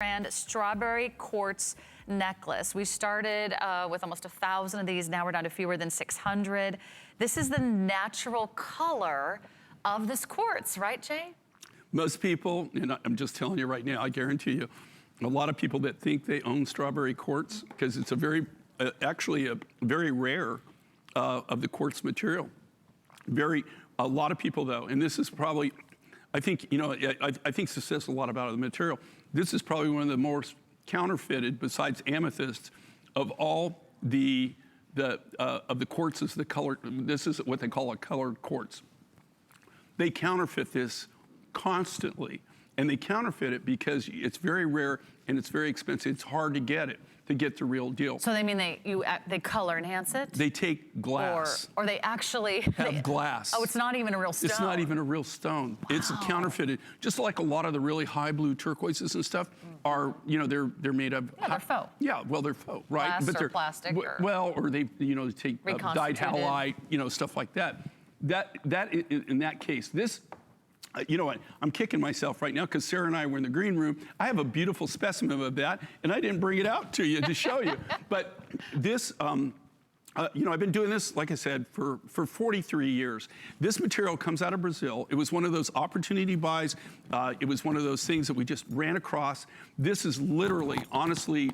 5Strand strawberry quartz necklace. We started with almost 1,000 of these. Now we're down to fewer than 600. This is the natural color of this quartz, right, Jay? Most people, and I'm just telling you right now, I guarantee you, a lot of people that think they own strawberry quartz, because it's a very, actually a very rare of the quartz material. A lot of people though, and this is probably, I think, you know, I think this says a lot about the material. This is probably one of the most counterfeited, besides amethyst, of all the quartzes, the colored. This is what they call a colored quartz. They counterfeit this constantly, and they counterfeit it because it's very rare and it's very expensive. It's hard to get the real deal. So they mean they color enhance it? They take glass. Or they actually have glass. Oh, it's not even a real stone. It's not even a real stone. Wow. It's counterfeited. Just like a lot of the really high blue turquoises and stuff are, you know, they're made of. Yeah, they're faux. Yeah, well, they're faux, right? Glass but or they're plastic. Well, or they, you know, take dyed halide, you know, stuff like that. In that case, this. You know what, I'm kicking myself right now because Sarah and I were in the green room. I have a beautiful specimen of that, and I didn't bring it out to you to show you. But this, you know, I've been doing this, like I said, for 43 years. This material comes out of Brazil. It was one of those opportunity buys. It was one of those things that we just ran across. This is literally, honestly,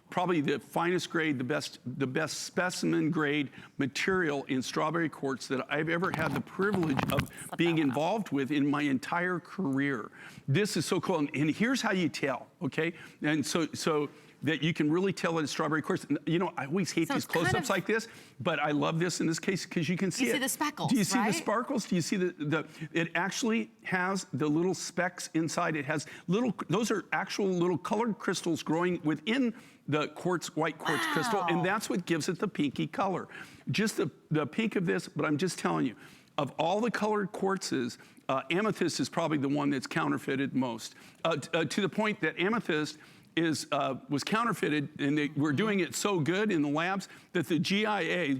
probably the finest grade, the best specimen grade material in strawberry quartz that I've ever had the privilege of being involved with in my entire career. This is so cool, and here's how you tell, okay? And so that you can really tell that it's strawberry quartz. You know, I always hate these close-ups like this, but I love this in this case because you can see it. You see the speckles, Do you see the sparkles? Do you see it actually has the little specks inside. It has those are actual little colored crystals growing within the white quartz crystal, and that's what gives it the pinky color. Just the pink of this, but I'm just telling you, of all the colored quartzes, amethyst is probably the one that's counterfeited most. To the point that amethyst was counterfeited, and they were doing it so good in the labs that the GIA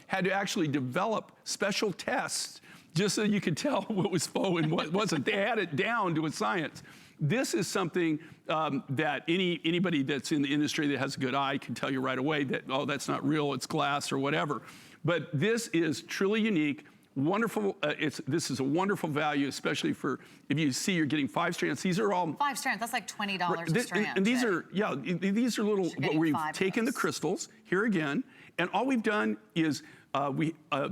had to actually develop special tests just so you could tell what was faux and what wasn't. They had it down to a science. This is something that anybody that's in the industry that has a good eye can tell you right away that, oh, that's not real, it's glass or whatever. But this is truly unique, wonderful. This is a wonderful value, especially for if you see you're getting 5 strands. These are all 5 strands. That's like $20 a strand. And these are, yeah, these are little. What we've taken the crystals here again, and all we've done is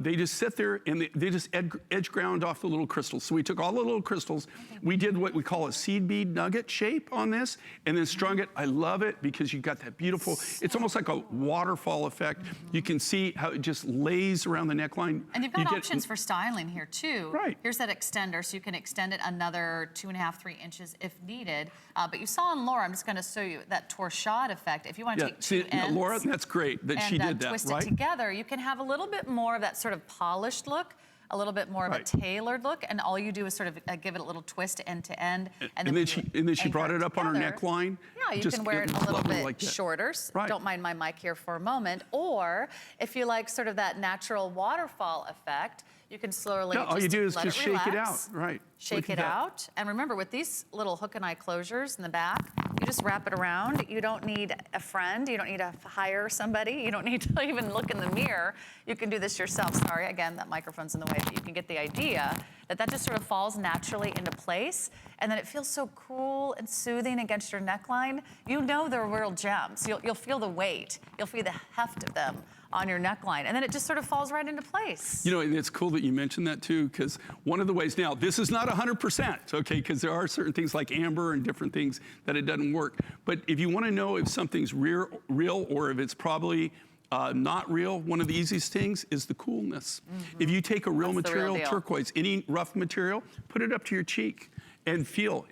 they just sit there and they just edge ground off the little crystals. So we took all the little crystals, we did what we call a seed bead nugget shape on this, and then strung it. I love it because you got that beautiful, it's almost like a waterfall effect. You can see how it just lays around the neckline. And you've got options for styling here too. Right. Here's that extender, so you can extend it another 2.5, 3 inches if needed. But you saw on Laura, I'm just gonna show you that torchade effect. If you want to take two ends, Laura, that's great that she did that, twist right? it together, you can have a little bit more of that sort of polished look, a little bit more of a tailored look, and all you do is sort of give it a little twist end to end. And then she brought it up on her neckline. Yeah, you can wear it a little bit like shorter. Don't mind my mic here for a moment. Or if you like sort of that natural waterfall effect, you can slowly all you do is just shake it out, right? Shake it out. And remember, with these little hook and eye closures in the back, you just wrap it around. You don't need a friend. You don't need to hire somebody. You don't need to even look in the mirror. You can do this yourself. Sorry, again, that microphone's in the way, but you can get the idea that just sort of falls naturally into place. And then it feels so cool and soothing against your neckline. You know they're real gems. You'll feel the weight. You'll feel the heft of them on your neckline, and then it just sort of falls right into place. You know, and it's cool that you mentioned that too, because one of the ways, now this is not 100%, okay, because there are certain things like amber and different things that it doesn't work. But if you want to know if something's real or if it's probably not real, one of the easiest things is the coolness. If you take a real material, turquoise, any rough material, put it up to your cheek and feel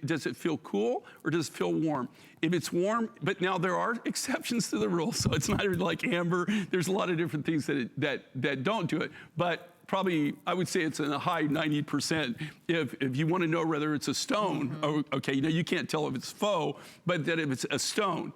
does it feel cool or does it feel warm? If it's warm, but now there are exceptions to the rule, so it's not like amber. There's a lot of different things that don't do it, but probably I would say it's in a high 90% if you want to know whether it's a stone. Okay, you know, you can't tell if it's faux, but that if it's a stone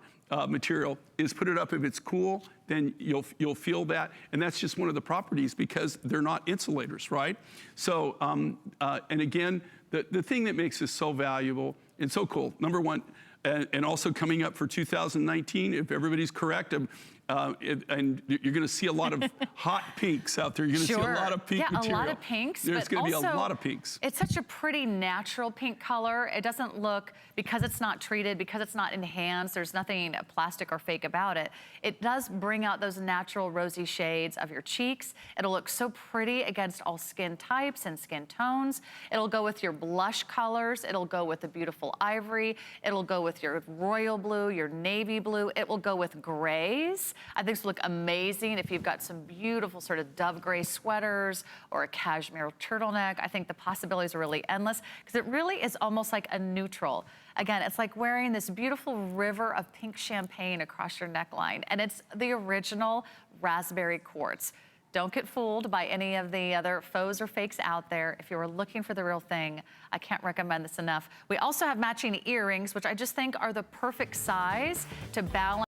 material, is put it up. If it's cool, then you'll feel that, and that's just one of the properties because they're not insulators, right? So and again, the thing that makes this so valuable It's so cool. Number one, and also coming up for 2019, if everybody's correct, and you're going to see a lot of hot pinks out there. You're going to see a lot of pink material. Yeah, a lot of pinks. There's going to be a lot of pinks. It's such a pretty natural pink color. It doesn't look, because it's not treated, because it's not enhanced, there's nothing plastic or fake about it. It does bring out those natural rosy shades of your cheeks. It'll look so pretty against all skin types and skin tones. It'll go with your blush colors. It'll go with the beautiful ivory. It'll go with your royal blue, your navy blue. It will go with grays. I think this will look amazing if you've got some beautiful sort of dove gray sweaters or a cashmere turtleneck. I think the possibilities are really endless because it really is almost like a neutral. Again, it's like wearing this beautiful river of pink champagne across your neckline, and it's the original raspberry quartz. Don't get fooled by any of the other faux or fakes out there. If you were looking for the real thing, I can't recommend this enough. We also have matching earrings, which I just think are the perfect size to balance